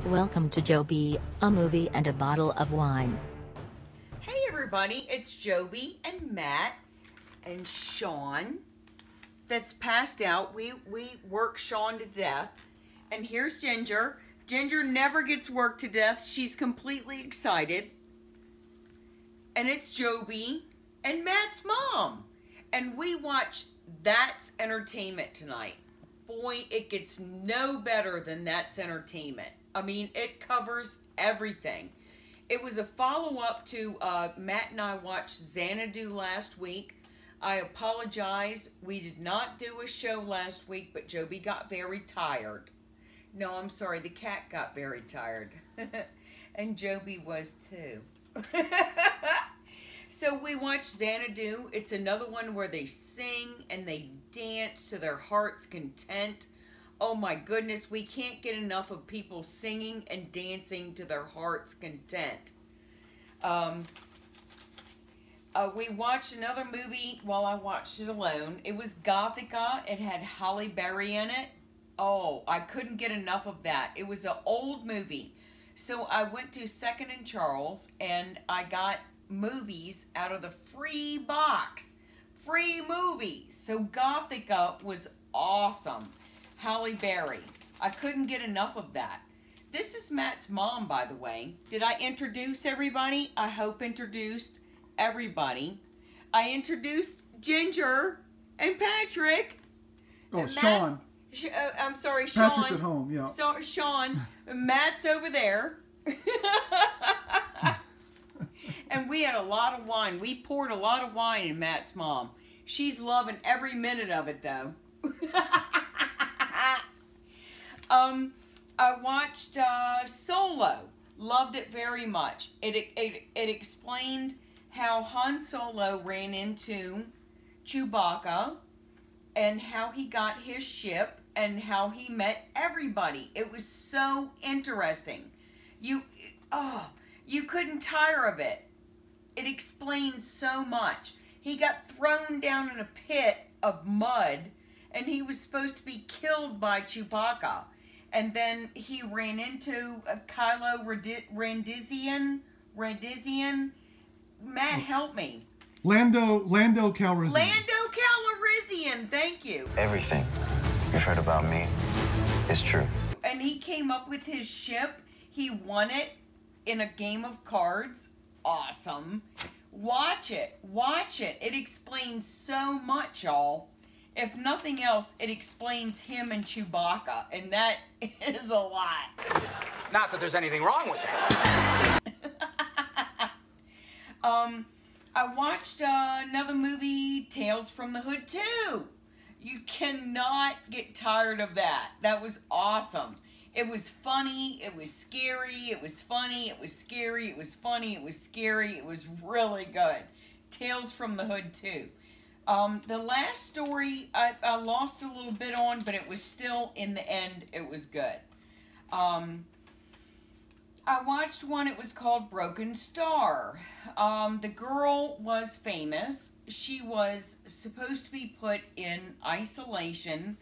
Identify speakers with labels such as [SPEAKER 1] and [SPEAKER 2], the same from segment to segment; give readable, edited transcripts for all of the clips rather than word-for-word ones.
[SPEAKER 1] Welcome to Joby, a movie and a bottle of wine.
[SPEAKER 2] Hey everybody, it's Joby and Matt and Sean that's passed out. We work Sean to death. And here's Ginger. Ginger never gets worked to death. She's completely excited. And it's Joby and Matt's mom. And we watch That's Entertainment tonight. Boy, it gets no better than That's Entertainment. I mean, it covers everything. It was a follow-up to Matt and I watched Xanadu last week. I apologize. We did not do a show last week, but Joby got very tired. No, I'm sorry. The cat got very tired. And Joby was too. So we watched Xanadu. It's another one where they sing and they dance to their heart's content. Oh my goodness, we can't get enough of people singing and dancing to their heart's content. We watched another movie while I watched it alone. It was Gothika. It had Halle Berry in it. Oh, I couldn't get enough of that. It was an old movie. So I went to Second and Charles and I got movies out of the free box. Free movies. So Gothika was awesome. Halle Berry. I couldn't get enough of that. This is Matt's mom, by the way. Did I introduce everybody? I hope introduced everybody. I introduced Ginger and Patrick.
[SPEAKER 3] Oh,
[SPEAKER 2] and
[SPEAKER 3] Sean.
[SPEAKER 2] I'm sorry, Sean.
[SPEAKER 3] Patrick's at home, yeah.
[SPEAKER 2] So, Sean. Matt's over there. And we had a lot of wine. We poured a lot of wine in Matt's mom. She's loving every minute of it, though. I watched Solo. Loved it very much. It explained how Han Solo ran into Chewbacca and how he got his ship and how he met everybody. It was so interesting. You couldn't tire of it. It explains so much. He got thrown down in a pit of mud and he was supposed to be killed by Chewbacca. And then he ran into Kylo Rendizian. Matt, help me.
[SPEAKER 3] Lando Calrissian.
[SPEAKER 2] Lando Calrissian, thank you.
[SPEAKER 4] Everything you've heard about me is true.
[SPEAKER 2] And he came up with his ship. He won it in a game of cards. Awesome. Watch it. Watch it. It explains so much, y'all. If nothing else, it explains him and Chewbacca, and that is a lot.
[SPEAKER 5] Not that there's anything wrong with that.
[SPEAKER 2] I watched another movie, Tales from the Hood 2. You cannot get tired of that. That was awesome. It was funny, it was scary, it was funny, it was scary, it was funny, it was scary, it was really good. Tales from the Hood 2. The last story I lost a little bit on, but it was still, in the end, it was good. I watched one, it was called Broken Star. The girl was famous. She was supposed to be put in isolation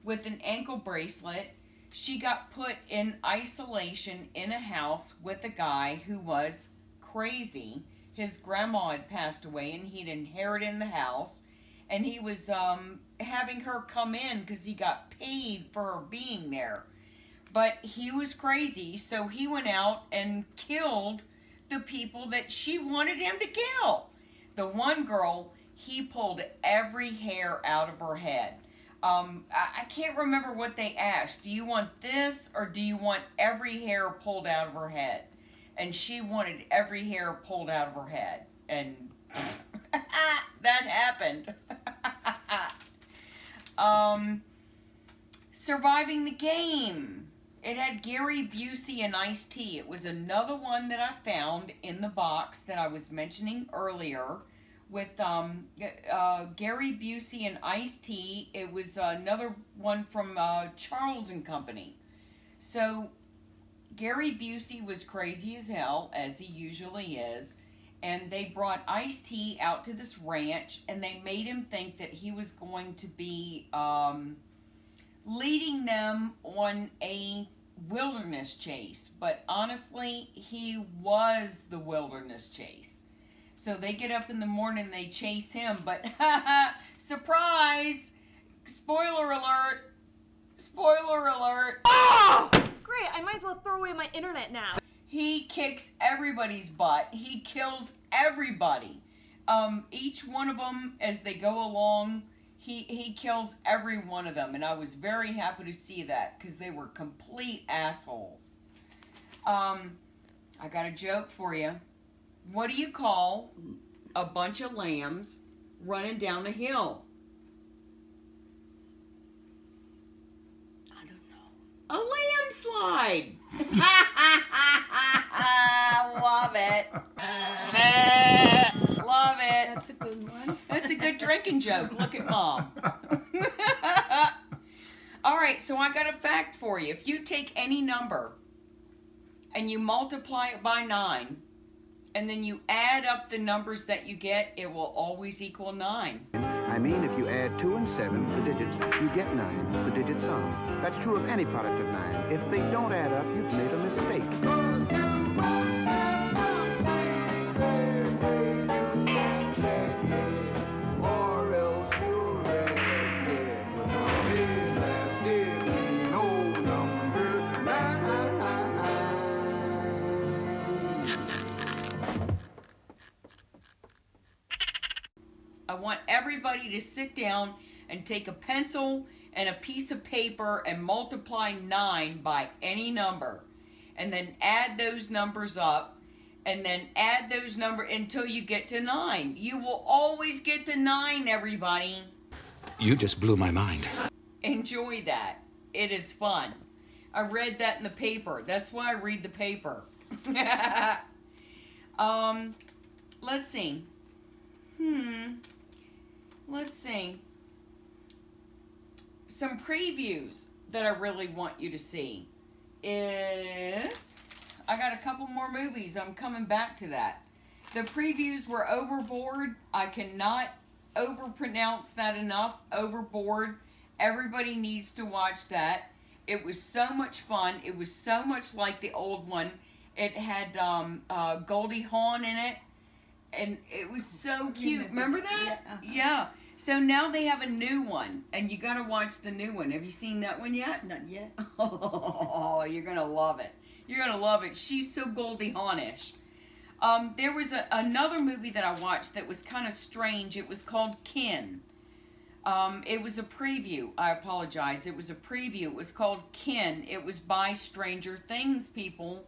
[SPEAKER 2] with an ankle bracelet. She got put in isolation in a house with a guy who was crazy. His grandma had passed away and he'd inherited the house. And he was having her come in because he got paid for her being there. But he was crazy, so he went out and killed the people that she wanted him to kill. The one girl, he pulled every hair out of her head. I can't remember what they asked. Do you want this or do you want every hair pulled out of her head? And she wanted every hair pulled out of her head. And that happened. Surviving the Game. It had Gary Busey and Ice-T. It was another one that I found in the box that I was mentioning earlier with Gary Busey and Ice-T. It was another one from Charles and Company. So Gary Busey was crazy as hell, as he usually is. And they brought Ice-T out to this ranch, and they made him think that he was going to be leading them on a wilderness chase, but honestly, he was the wilderness chase. So they get up in the morning, they chase him, but surprise! Spoiler alert! Spoiler alert!
[SPEAKER 6] Oh! Great, I might as well throw away my internet now.
[SPEAKER 2] He kicks everybody's butt. He kills everybody. Each one of them, as they go along, he kills every one of them. And I was very happy to see that, because they were complete assholes. I got a joke for you. What do you call a bunch of lambs running down a hill?
[SPEAKER 6] I don't know.
[SPEAKER 2] A landslide. Love it. Love it.
[SPEAKER 6] That's a good one.
[SPEAKER 2] That's a good drinking joke. Look at Mom. All right, so I got a fact for you. If you take any number and you multiply it by 9, and then you add up the numbers that you get, it will always equal 9.
[SPEAKER 7] I mean, if you add 2 and 7, the digits, you get 9, the digit sum. That's true of any product of 9. If they don't add up, you've made a mistake.
[SPEAKER 2] I want everybody to sit down and take a pencil and a piece of paper and multiply 9 by any number. And then add those numbers up. And then add those numbers until you get to 9. You will always get to 9, everybody.
[SPEAKER 5] You just blew my mind.
[SPEAKER 2] Enjoy that. It is fun. I read that in the paper. That's why I read the paper. Let's see. Let's see. Some previews that I really want you to see is... I got a couple more movies. I'm coming back to that. The previews were Overboard. I cannot overpronounce that enough. Overboard. Everybody needs to watch that. It was so much fun. It was so much like the old one. It had Goldie Hawn in it. And it was so cute. Remember that? Yeah. So now they have a new one. And you got to watch the new one. Have you seen that one yet?
[SPEAKER 6] Not yet.
[SPEAKER 2] Oh, you're going to love it. You're going to love it. She's so Goldie Hawn-ish. There was another movie that I watched that was kind of strange. It was called Kin. It was a preview. I apologize. It was a preview. It was called Kin. It was by Stranger Things people.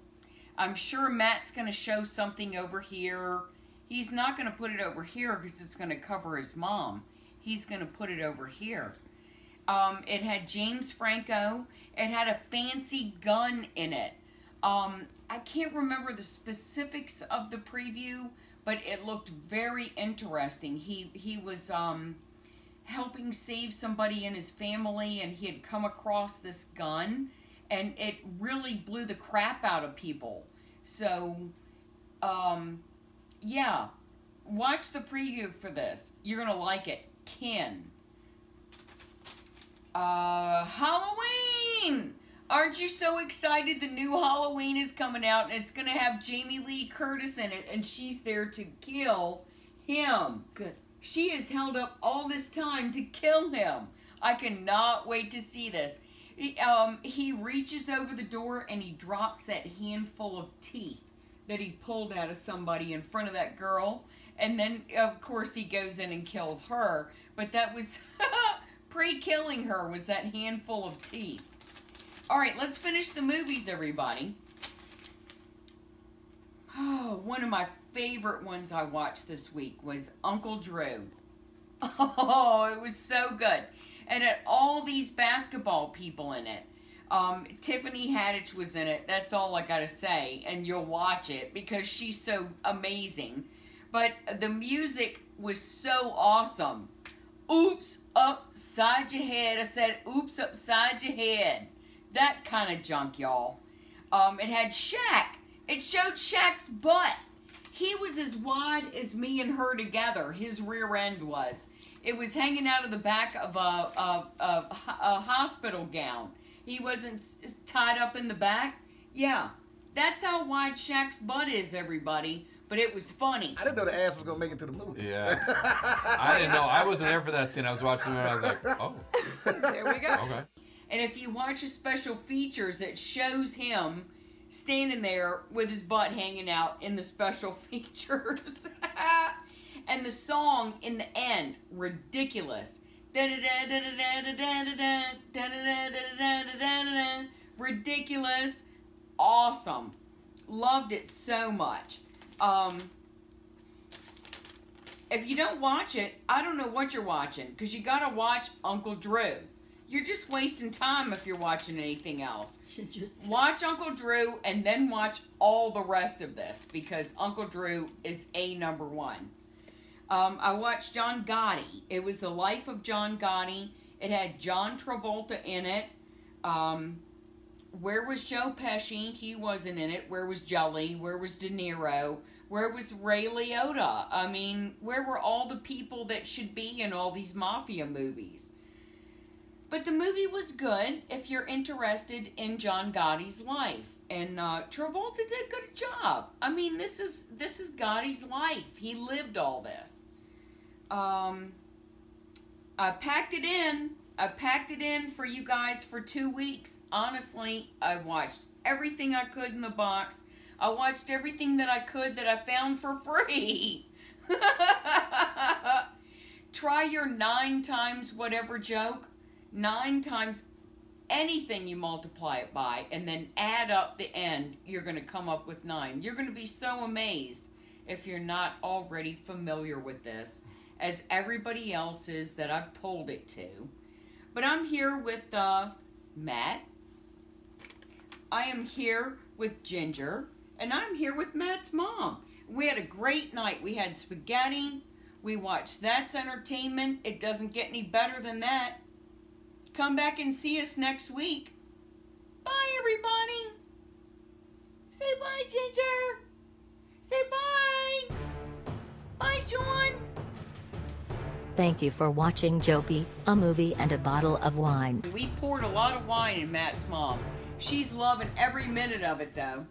[SPEAKER 2] I'm sure Matt's going to show something over here. He's not going to put it over here because it's going to cover his mom. He's going to put it over here. It had James Franco. It had a fancy gun in it. I can't remember the specifics of the preview, but it looked very interesting. He was helping save somebody in his family, and he had come across this gun, and it really blew the crap out of people. So, yeah, watch the preview for this. You're going to like it. Kin. Halloween! Aren't you so excited? The new Halloween is coming out, and it's going to have Jamie Lee Curtis in it, and she's there to kill him.
[SPEAKER 6] Good.
[SPEAKER 2] She has held up all this time to kill him. I cannot wait to see this. He reaches over the door, and he drops that handful of teeth that he pulled out of somebody in front of that girl, and then, of course, he goes in and kills her, but that was pre-killing her was that handful of teeth. All right, let's finish the movies, everybody. Oh, one of my favorite ones I watched this week was Uncle Drew. Oh, it was so good. And it had all these basketball people in it. Tiffany Haddish was in it. That's all I gotta say. And you'll watch it because she's so amazing. But the music was so awesome. Oops, upside your head. I said, oops, upside your head. That kind of junk, y'all. It had Shaq. It showed Shaq's butt. He was as wide as me and her together. His rear end was. It was hanging out of the back of a hospital gown. He wasn't tied up in the back. Yeah, that's how wide Shaq's butt is, everybody. But it was funny.
[SPEAKER 8] I didn't know the ass was gonna make it to the movie.
[SPEAKER 9] Yeah. I didn't know. I wasn't there for that scene. I was watching it and I was like, oh.
[SPEAKER 6] There we go.
[SPEAKER 9] Okay.
[SPEAKER 2] And if you watch his special features, it shows him standing there with his butt hanging out in the special features. And the song in the end, ridiculous. Ridiculous. Awesome. Loved it so much. If you don't watch it, I don't know what you're watching, because you gotta watch Uncle Drew. You're just wasting time if you're watching anything else. Watch Uncle Drew and then watch all the rest of this, because Uncle Drew is number one. I watched John Gotti. It was the life of John Gotti. It had John Travolta in it. Where was Joe Pesci? He wasn't in it. Where was Jelly? Where was De Niro? Where was Ray Liotta? I mean, where were all the people that should be in all these mafia movies? But the movie was good if you're interested in John Gotti's life. And Travolta did a good job. I mean, this is Gotti's life. He lived all this. I packed it in. I packed it in for you guys for 2 weeks. Honestly, I watched everything I could in the box. I watched everything that I could that I found for free. Try your 9 times whatever joke. 9 times anything you multiply it by, and then add up the end. You're going to come up with 9. You're going to be so amazed if you're not already familiar with this, as everybody else is that I've told it to. But I'm here with Matt. I am here with Ginger. And I'm here with Matt's mom. We had a great night. We had spaghetti. We watched That's Entertainment. It doesn't get any better than that. Come back and see us next week. Bye, everybody. Say bye, Ginger. Say bye. Bye, Sean.
[SPEAKER 1] Thank you for watching Joby, a movie and a bottle of wine.
[SPEAKER 2] We poured a lot of wine in Matt's mom. She's loving every minute of it, though.